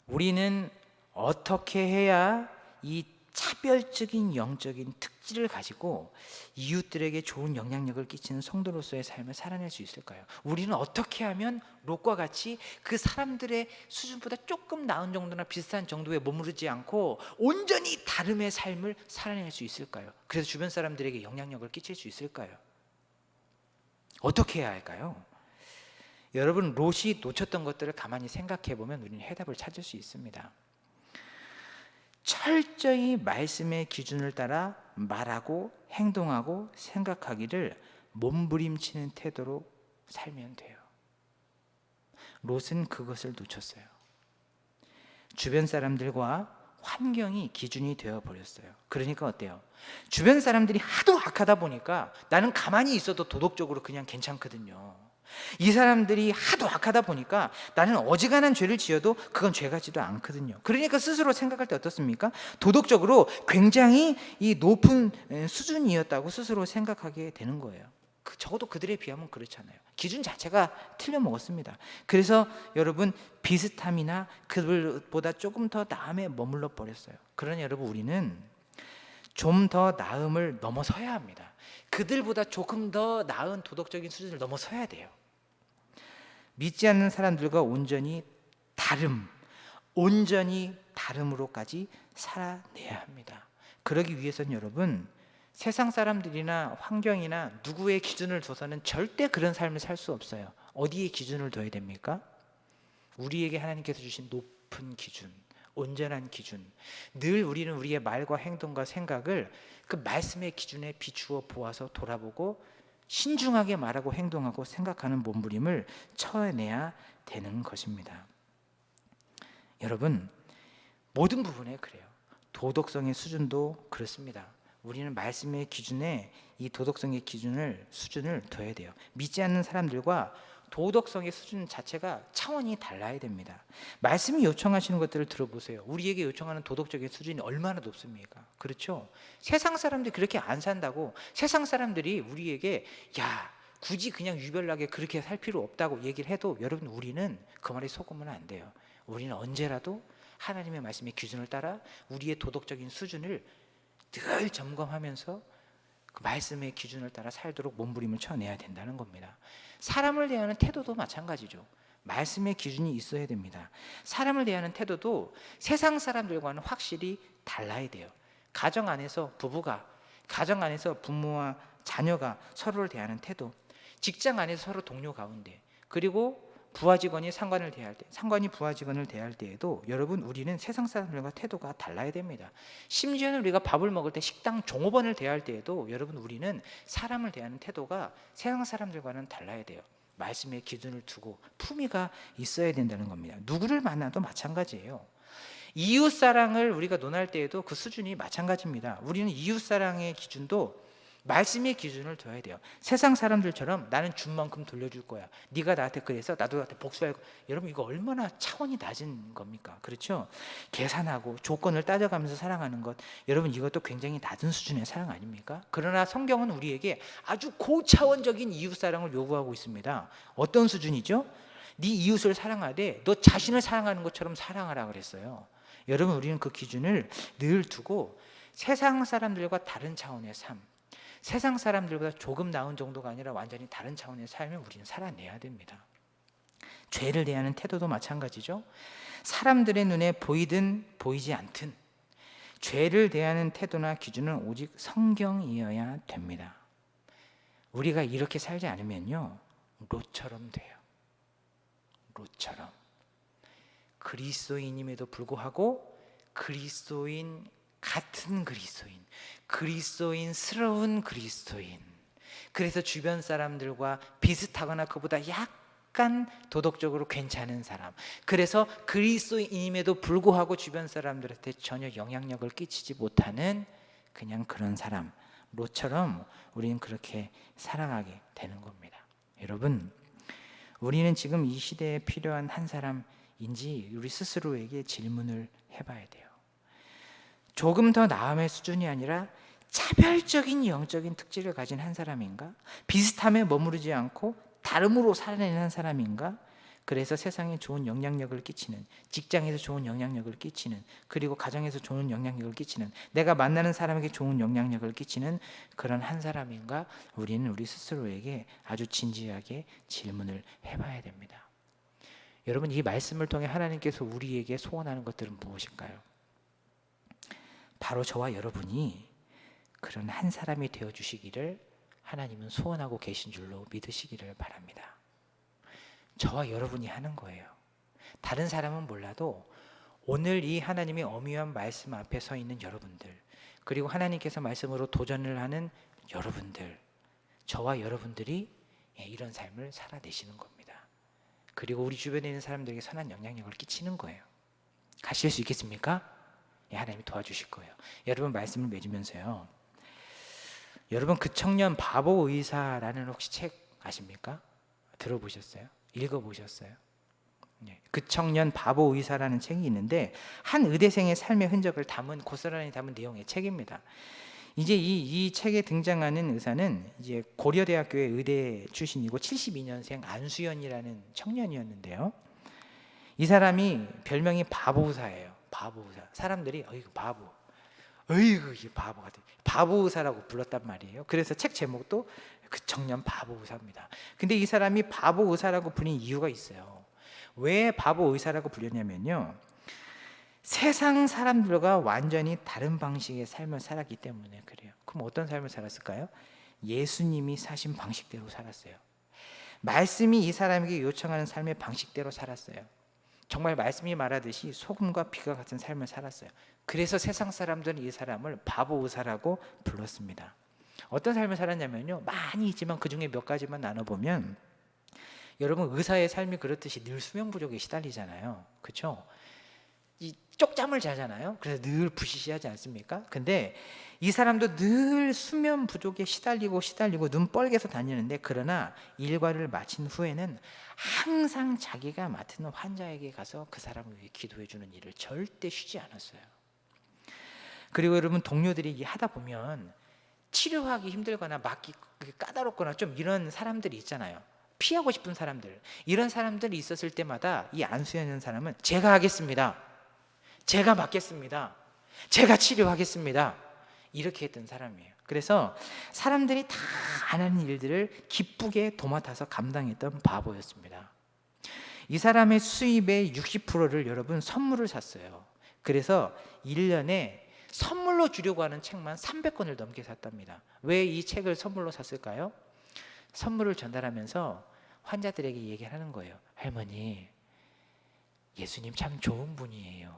우리는 어떻게 해야 이 차별적인 영적인 특질을 가지고 이웃들에게 좋은 영향력을 끼치는 성도로서의 삶을 살아낼 수 있을까요? 우리는 어떻게 하면 롯과 같이 그 사람들의 수준보다 조금 나은 정도나 비슷한 정도에 머무르지 않고 온전히 다름의 삶을 살아낼 수 있을까요? 그래서 주변 사람들에게 영향력을 끼칠 수 있을까요? 어떻게 해야 할까요? 여러분, 롯이 놓쳤던 것들을 가만히 생각해 보면 우리는 해답을 찾을 수 있습니다. 철저히 말씀의 기준을 따라 말하고 행동하고 생각하기를 몸부림치는 태도로 살면 돼요. 롯은 그것을 놓쳤어요. 주변 사람들과 환경이 기준이 되어버렸어요. 그러니까 어때요? 주변 사람들이 하도 악하다 보니까 나는 가만히 있어도 도덕적으로 그냥 괜찮거든요. 이 사람들이 하도 악하다 보니까 나는 어지간한 죄를 지어도 그건 죄 같지도 않거든요. 그러니까 스스로 생각할 때 어떻습니까? 도덕적으로 굉장히 이 높은 수준이었다고 스스로 생각하게 되는 거예요. 적어도 그들에 비하면 그렇잖아요. 기준 자체가 틀려 먹었습니다. 그래서 여러분 비슷함이나 그들보다 조금 더 나음에 머물러 버렸어요. 그러니 여러분 우리는 좀 더 나음을 넘어서야 합니다. 그들보다 조금 더 나은 도덕적인 수준을 넘어서야 돼요. 믿지 않는 사람들과 온전히 다름으로까지 살아내야 합니다. 그러기 위해서는 여러분 세상 사람들이나 환경이나 누구의 기준을 둬서는 절대 그런 삶을 살 수 없어요. 어디에 기준을 둬야 됩니까? 우리에게 하나님께서 주신 높은 기준, 온전한 기준. 늘 우리는 우리의 말과 행동과 생각을 그 말씀의 기준에 비추어 보아서 돌아보고 신중하게 말하고 행동하고 생각하는 몸부림을 쳐내야 되는 것입니다. 여러분 모든 부분에 그래요. 도덕성의 수준도 그렇습니다. 우리는 말씀의 기준에 이 도덕성의 수준을 둬야 돼요. 믿지 않는 사람들과 도덕성의 수준 자체가 차원이 달라야 됩니다. 말씀이 요청하시는 것들을 들어보세요. 우리에게 요청하는 도덕적인 수준이 얼마나 높습니까? 그렇죠? 세상 사람들이 그렇게 안 산다고 세상 사람들이 우리에게 야 굳이 그냥 유별나게 그렇게 살 필요 없다고 얘기를 해도 여러분 우리는 그 말에 속으면 안 돼요. 우리는 언제라도 하나님의 말씀의 기준을 따라 우리의 도덕적인 수준을 늘 점검하면서 그 말씀의 기준을 따라 살도록 몸부림을 쳐내야 된다는 겁니다. 사람을 대하는 태도도 마찬가지죠. 말씀의 기준이 있어야 됩니다. 사람을 대하는 태도도 세상 사람들과는 확실히 달라야 돼요. 가정 안에서 가정 안에서 부모와 자녀가 서로를 대하는 태도, 직장 안에서 서로 동료 가운데, 그리고 부하 직원이 상관이 부하 직원을 대할 때에도 여러분 우리는 세상 사람들과 태도가 달라야 됩니다. 심지어는 우리가 밥을 먹을 때 식당 종업원을 대할 때에도 여러분 우리는 사람을 대하는 태도가 세상 사람들과는 달라야 돼요. 말씀의 기준을 두고 품위가 있어야 된다는 겁니다. 누구를 만나도 마찬가지예요. 이웃사랑을 우리가 논할 때에도 그 수준이 마찬가지입니다. 우리는 이웃사랑의 기준도 말씀의 기준을 둬야 돼요. 세상 사람들처럼 나는 준 만큼 돌려줄 거야. 네가 나한테 그래서 나도 나한테 복수할 거야. 여러분 이거 얼마나 차원이 낮은 겁니까? 그렇죠? 계산하고 조건을 따져가면서 사랑하는 것, 여러분 이것도 굉장히 낮은 수준의 사랑 아닙니까? 그러나 성경은 우리에게 아주 고차원적인 이웃사랑을 요구하고 있습니다. 어떤 수준이죠? 네 이웃을 사랑하되 너 자신을 사랑하는 것처럼 사랑하라 그랬어요. 여러분 우리는 그 기준을 늘 두고 세상 사람들과 다른 차원의 삶, 세상 사람들보다 조금 나은 정도가 아니라 완전히 다른 차원의 삶을 우리는 살아내야 됩니다. 죄를 대하는 태도도 마찬가지죠. 사람들의 눈에 보이든 보이지 않든 죄를 대하는 태도나 기준은 오직 성경이어야 됩니다. 우리가 이렇게 살지 않으면요 롯처럼 돼요. 롯처럼 그리스도인임에도 불구하고 그리스도인 같은 그리스도인스러운 그리스도인. 그래서 주변 사람들과 비슷하거나 그보다 약간 도덕적으로 괜찮은 사람. 그래서 그리스도인임에도 불구하고 주변 사람들한테 전혀 영향력을 끼치지 못하는 그냥 그런 사람. 롯처럼 우리는 그렇게 살아가게 되는 겁니다. 여러분, 우리는 지금 이 시대에 필요한 한 사람인지 우리 스스로에게 질문을 해봐야 돼요. 조금 더 나음의 수준이 아니라 차별적인 영적인 특질을 가진 한 사람인가? 비슷함에 머무르지 않고 다름으로 살아내는 한 사람인가? 그래서 세상에 좋은 영향력을 끼치는, 직장에서 좋은 영향력을 끼치는, 그리고 가정에서 좋은 영향력을 끼치는, 내가 만나는 사람에게 좋은 영향력을 끼치는 그런 한 사람인가? 우리는 우리 스스로에게 아주 진지하게 질문을 해봐야 됩니다. 여러분 이 말씀을 통해 하나님께서 우리에게 소원하는 것들은 무엇일까요? 바로 저와 여러분이 그런 한 사람이 되어주시기를 하나님은 소원하고 계신 줄로 믿으시기를 바랍니다. 저와 여러분이 하는 거예요. 다른 사람은 몰라도 오늘 이 하나님의 어미한 말씀 앞에 서 있는 여러분들, 그리고 하나님께서 말씀으로 도전을 하는 여러분들, 저와 여러분들이 이런 삶을 살아내시는 겁니다. 그리고 우리 주변에 있는 사람들에게 선한 영향력을 끼치는 거예요. 가실 수 있겠습니까? 하나님이 도와주실 거예요. 여러분 말씀을 맺으면서요. 여러분 그 청년 바보 의사라는 혹시 책 아십니까? 들어보셨어요? 읽어보셨어요? 그 청년 바보 의사라는 책이 있는데 한 의대생의 삶의 흔적을 고스란히 담은 내용의 책입니다. 이제 이 책에 등장하는 의사는 이제 고려대학교의 의대 출신이고 72년생 안수연이라는 청년이었는데요. 이 사람이 별명이 바보 의사예요. 바보 의사. 사람들이 어이구 바보, 어이구 이 바보 같은 바보 의사라고 불렀단 말이에요. 그래서 책 제목도 그 청년 바보 의사입니다. 근데 이 사람이 바보 의사라고 불린 이유가 있어요. 왜 바보 의사라고 불렸냐면요, 세상 사람들과 완전히 다른 방식의 삶을 살았기 때문에 그래요. 그럼 어떤 삶을 살았을까요? 예수님이 사신 방식대로 살았어요. 말씀이 이 사람에게 요청하는 삶의 방식대로 살았어요. 정말 말씀이 말하듯이 소금과 비가 같은 삶을 살았어요. 그래서 세상 사람들은 이 사람을 바보 의사라고 불렀습니다. 어떤 삶을 살았냐면요, 많이 있지만 그 중에 몇 가지만 나눠보면, 여러분 의사의 삶이 그렇듯이 늘 수면 부족에 시달리잖아요. 그렇죠? 이 쪽잠을 자잖아요. 그래서 늘 부시시하지 않습니까? 근데 이 사람도 늘 수면 부족에 시달리고 눈 뻘개서 다니는데, 그러나 일과를 마친 후에는 항상 자기가 맡은 환자에게 가서 그 사람을 위해 기도해 주는 일을 절대 쉬지 않았어요. 그리고 여러분 동료들이 하다 보면 치료하기 힘들거나 맡기 까다롭거나 좀 이런 사람들이 있잖아요. 피하고 싶은 사람들. 이런 사람들이 있었을 때마다 이 안수연이라는 사람은 제가 하겠습니다, 제가 맡겠습니다, 제가 치료하겠습니다, 이렇게 했던 사람이에요. 그래서 사람들이 다 안 하는 일들을 기쁘게 도맡아서 감당했던 바보였습니다. 이 사람의 수입의 60%를 여러분 선물을 샀어요. 그래서 1년에 선물로 주려고 하는 책만 300권을 넘게 샀답니다. 왜 이 책을 선물로 샀을까요? 선물을 전달하면서 환자들에게 얘기하는 거예요. 할머니, 예수님 참 좋은 분이에요.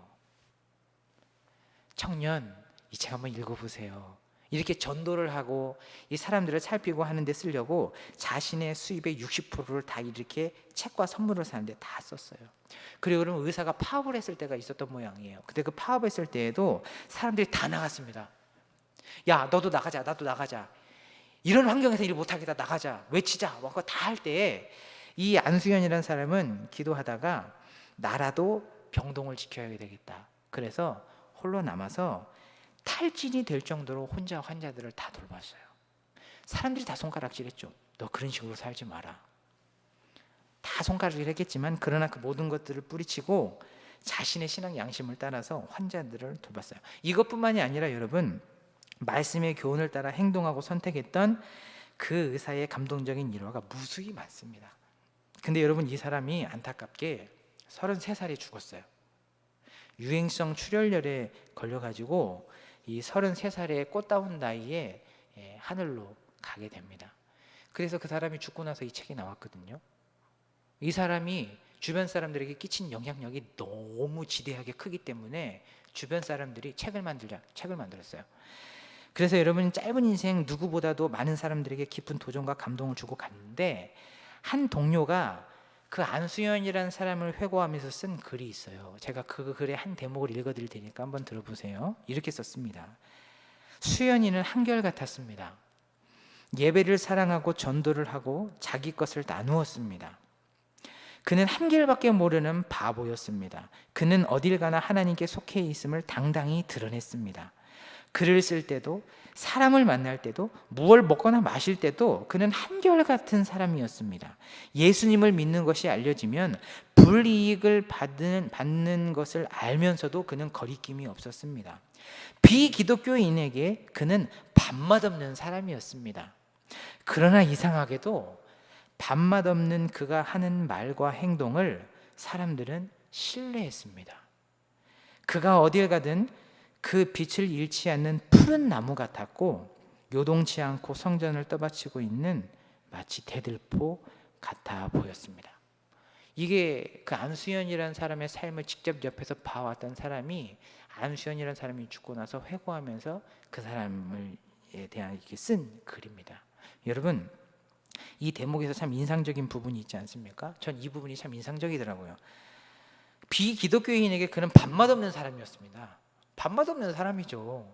청년, 이 책 한번 읽어보세요. 이렇게 전도를 하고 이 사람들을 살피고 하는 데 쓰려고 자신의 수입의 60%를 다 이렇게 책과 선물을 사는데 다 썼어요. 그리고 그러면 의사가 파업을 했을 때가 있었던 모양이에요. 근데 그 파업했을 때에도 사람들이 다 나갔습니다. 야, 너도 나가자, 나도 나가자, 이런 환경에서 일 못하겠다, 나가자, 외치자, 뭐 다 할 때에 이 안수연이라는 사람은 기도하다가 나라도 병동을 지켜야 되겠다, 그래서 홀로 남아서 탈진이 될 정도로 혼자 환자들을 다 돌봤어요. 사람들이 다 손가락질했죠. 너 그런 식으로 살지 마라. 다 손가락질 했겠지만 그러나 그 모든 것들을 뿌리치고 자신의 신앙 양심을 따라서 환자들을 돌봤어요. 이것뿐만이 아니라 여러분, 말씀의 교훈을 따라 행동하고 선택했던 그 의사의 감동적인 일화가 무수히 많습니다. 근데 여러분, 이 사람이 안타깝게 33살에 죽었어요. 유행성 출혈열에 걸려가지고 이 33살의 꽃다운 나이에 하늘로 가게 됩니다. 그래서 그 사람이 죽고 나서 이 책이 나왔거든요. 이 사람이 주변 사람들에게 끼친 영향력이 너무 지대하게 크기 때문에 주변 사람들이 책을 만들었어요. 그래서 여러분, 짧은 인생 누구보다도 많은 사람들에게 깊은 도전과 감동을 주고 갔는데, 한 동료가 그 안수연이라는 사람을 회고하면서 쓴 글이 있어요. 제가 그 글의 한 대목을 읽어드릴 테니까 한번 들어보세요. 이렇게 썼습니다. 수연이는 한결같았습니다. 예배를 사랑하고 전도를 하고 자기 것을 나누었습니다. 그는 한 길밖에 모르는 바보였습니다. 그는 어딜 가나 하나님께 속해 있음을 당당히 드러냈습니다. 글을 쓸 때도, 사람을 만날 때도, 무엇을 먹거나 마실 때도 그는 한결같은 사람이었습니다. 예수님을 믿는 것이 알려지면 불이익을 받는 것을 알면서도 그는 거리낌이 없었습니다. 비기독교인에게 그는 밥맛 없는 사람이었습니다. 그러나 이상하게도 밥맛 없는 그가 하는 말과 행동을 사람들은 신뢰했습니다. 그가 어딜 가든 그 빛을 잃지 않는 푸른 나무 같았고, 요동치 않고 성전을 떠받치고 있는 마치 대들보 같아 보였습니다. 이게 그 안수연이라는 사람의 삶을 직접 옆에서 봐왔던 사람이, 안수연이라는 사람이 죽고 나서 회고하면서 그 사람에 대한 이렇게 쓴 글입니다. 여러분, 이 대목에서 참 인상적인 부분이 있지 않습니까? 전 이 부분이 참 인상적이더라고요. 비기독교인에게 그는 밥맛 없는 사람이었습니다. 밥맛 없는 사람이죠.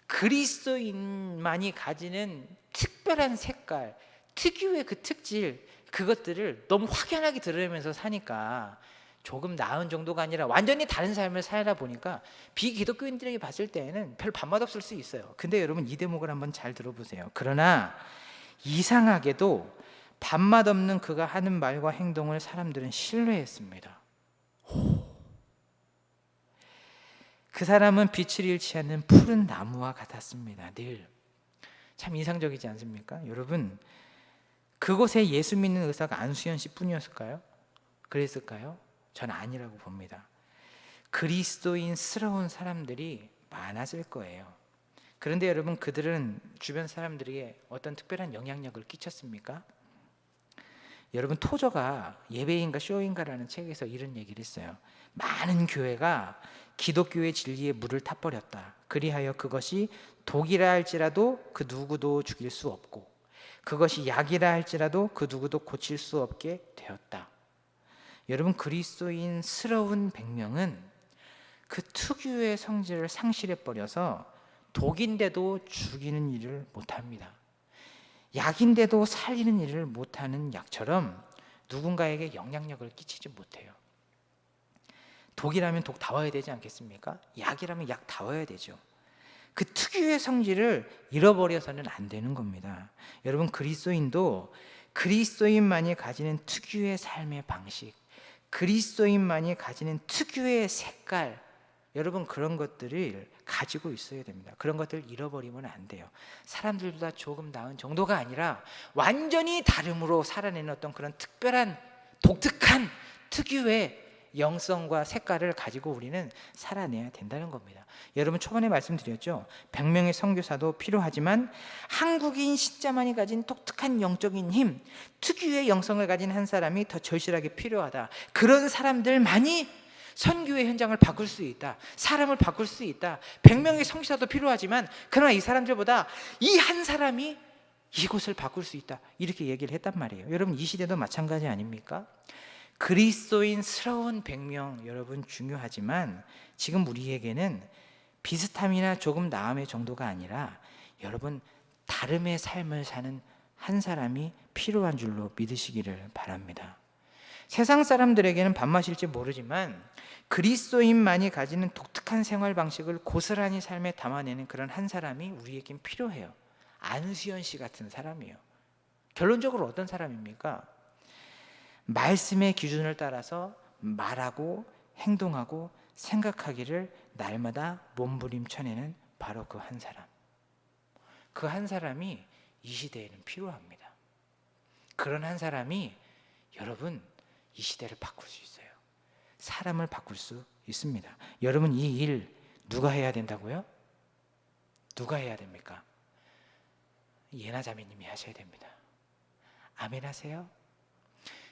그리스도인만이 가지는 특별한 색깔, 특유의 그 특질, 그것들을 너무 확연하게 드러내면서 사니까 조금 나은 정도가 아니라 완전히 다른 삶을 살다 보니까 비기독교인들에게 봤을 때에는 별 밥맛 없을 수 있어요. 근데 여러분 이 대목을 한번 잘 들어보세요. 그러나 이상하게도 밥맛 없는 그가 하는 말과 행동을 사람들은 신뢰했습니다. 그 사람은 빛을 잃지 않는 푸른 나무와 같았습니다. 늘. 참 인상적이지 않습니까? 여러분, 그곳에 예수 믿는 의사가 안수현 씨 뿐이었을까요? 그랬을까요? 전 아니라고 봅니다. 그리스도인스러운 사람들이 많았을 거예요. 그런데 여러분, 그들은 주변 사람들에게 어떤 특별한 영향력을 끼쳤습니까? 여러분, 토저가 예배인가 쇼인가라는 책에서 이런 얘기를 했어요. 많은 교회가 기독교의 진리에 물을 타버렸다. 그리하여 그것이 독이라 할지라도 그 누구도 죽일 수 없고, 그것이 약이라 할지라도 그 누구도 고칠 수 없게 되었다. 여러분, 그리스도인스러운 100명은 그 특유의 성질을 상실해버려서 독인데도 죽이는 일을 못합니다. 약인데도 살리는 일을 못하는 약처럼 누군가에게 영향력을 끼치지 못해요. 독이라면 독다워야 되지 않겠습니까? 약이라면 약다워야 되죠. 그 특유의 성질을 잃어버려서는 안 되는 겁니다. 여러분, 그리스도인도 그리스도인만이 가지는 특유의 삶의 방식, 그리스도인만이 가지는 특유의 색깔, 여러분 그런 것들을 가지고 있어야 됩니다. 그런 것들을 잃어버리면 안 돼요. 사람들보다 조금 나은 정도가 아니라 완전히 다름으로 살아내는 어떤 그런 특별한 독특한 특유의 영성과 색깔을 가지고 우리는 살아내야 된다는 겁니다. 여러분, 초반에 말씀드렸죠. 100명의 선교사도 필요하지만 한국인 신자만이 가진 독특한 영적인 힘, 특유의 영성을 가진 한 사람이 더 절실하게 필요하다. 그런 사람들만이 선교의 현장을 바꿀 수 있다. 사람을 바꿀 수 있다. 100명의 선교사도 필요하지만 그러나 이 사람들보다 이 한 사람이 이곳을 바꿀 수 있다. 이렇게 얘기를 했단 말이에요. 여러분, 이 시대도 마찬가지 아닙니까? 그리스도인스러운 100명 여러분 중요하지만 지금 우리에게는 비슷함이나 조금 나음의 정도가 아니라 여러분 다름의 삶을 사는 한 사람이 필요한 줄로 믿으시기를 바랍니다. 세상 사람들에게는 밥맛일지 모르지만 그리스도인만이 가지는 독특한 생활 방식을 고스란히 삶에 담아내는 그런 한 사람이 우리에겐 필요해요. 안수현 씨 같은 사람이에요. 결론적으로 어떤 사람입니까? 말씀의 기준을 따라서 말하고 행동하고 생각하기를 날마다 몸부림쳐내는 바로 그 한 사람. 그 한 사람이 이 시대에는 필요합니다. 그런 한 사람이 여러분 이 시대를 바꿀 수 있어요. 사람을 바꿀 수 있습니다. 여러분, 이 일 누가 해야 된다고요? 누가 해야 됩니까? 예나 자매님이 하셔야 됩니다. 아멘 하세요?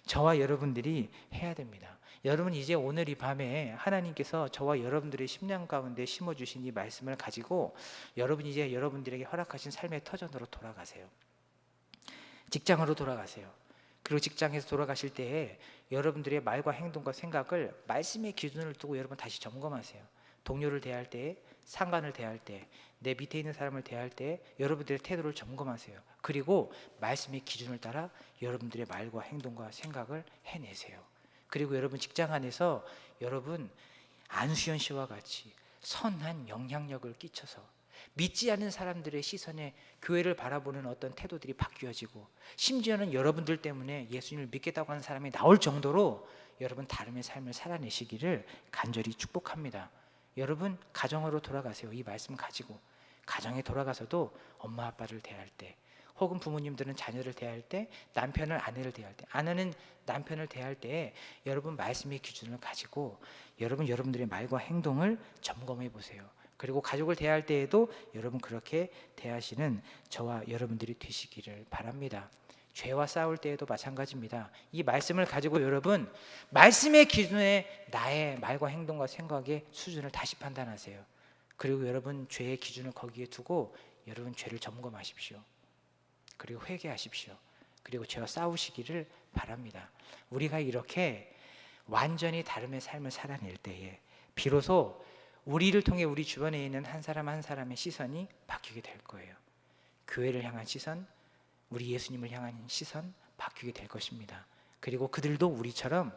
저와 여러분들이 해야 됩니다. 여러분, 이제 오늘 이 밤에 하나님께서 저와 여러분들의 심령 가운데 심어주신 이 말씀을 가지고 여러분 이제 여러분들에게 허락하신 삶의 터전으로 돌아가세요. 직장으로 돌아가세요. 그리고 직장에서 돌아가실 때에 여러분들의 말과 행동과 생각을 말씀의 기준을 두고 여러분 다시 점검하세요. 동료를 대할 때, 상관을 대할 때, 내 밑에 있는 사람을 대할 때 여러분들의 태도를 점검하세요. 그리고 말씀의 기준을 따라 여러분들의 말과 행동과 생각을 해내세요. 그리고 여러분 직장 안에서 여러분 안수현 씨와 같이 선한 영향력을 끼쳐서 믿지 않는 사람들의 시선에 교회를 바라보는 어떤 태도들이 바뀌어지고 심지어는 여러분들 때문에 예수님을 믿겠다고 하는 사람이 나올 정도로 여러분 다름의 삶을 살아내시기를 간절히 축복합니다. 여러분 가정으로 돌아가세요. 이 말씀 가지고 가정에 돌아가서도 엄마 아빠를 대할 때, 혹은 부모님들은 자녀를 대할 때, 남편을 아내를 대할 때, 아내는 남편을 대할 때 여러분 말씀의 기준을 가지고 여러분들의 말과 행동을 점검해 보세요. 그리고 가족을 대할 때에도 여러분 그렇게 대하시는 저와 여러분들이 되시기를 바랍니다. 죄와 싸울 때에도 마찬가지입니다. 이 말씀을 가지고 여러분 말씀의 기준에 나의 말과 행동과 생각의 수준을 다시 판단하세요. 그리고 여러분 죄의 기준을 거기에 두고 여러분 죄를 점검하십시오. 그리고 회개하십시오. 그리고 죄와 싸우시기를 바랍니다. 우리가 이렇게 완전히 다름의 삶을 살아낼 때에 비로소 우리를 통해 우리 주변에 있는 한 사람 한 사람의 시선이 바뀌게 될 거예요. 교회를 향한 시선, 우리 예수님을 향한 시선 바뀌게 될 것입니다. 그리고 그들도 우리처럼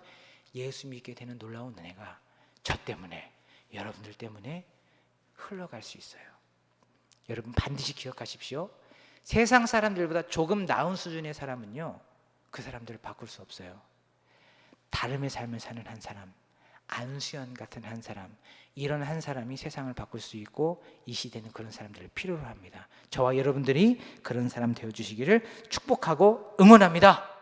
예수 믿게 되는 놀라운 은혜가 저 때문에, 여러분들 때문에 흘러갈 수 있어요. 여러분 반드시 기억하십시오. 세상 사람들보다 조금 나은 수준의 사람은요, 그 사람들을 바꿀 수 없어요. 다름의 삶을 사는 한 사람, 안수연 같은 한 사람, 이런 한 사람이 세상을 바꿀 수 있고 이 시대는 그런 사람들을 필요로 합니다. 저와 여러분들이 그런 사람 되어주시기를 축복하고 응원합니다.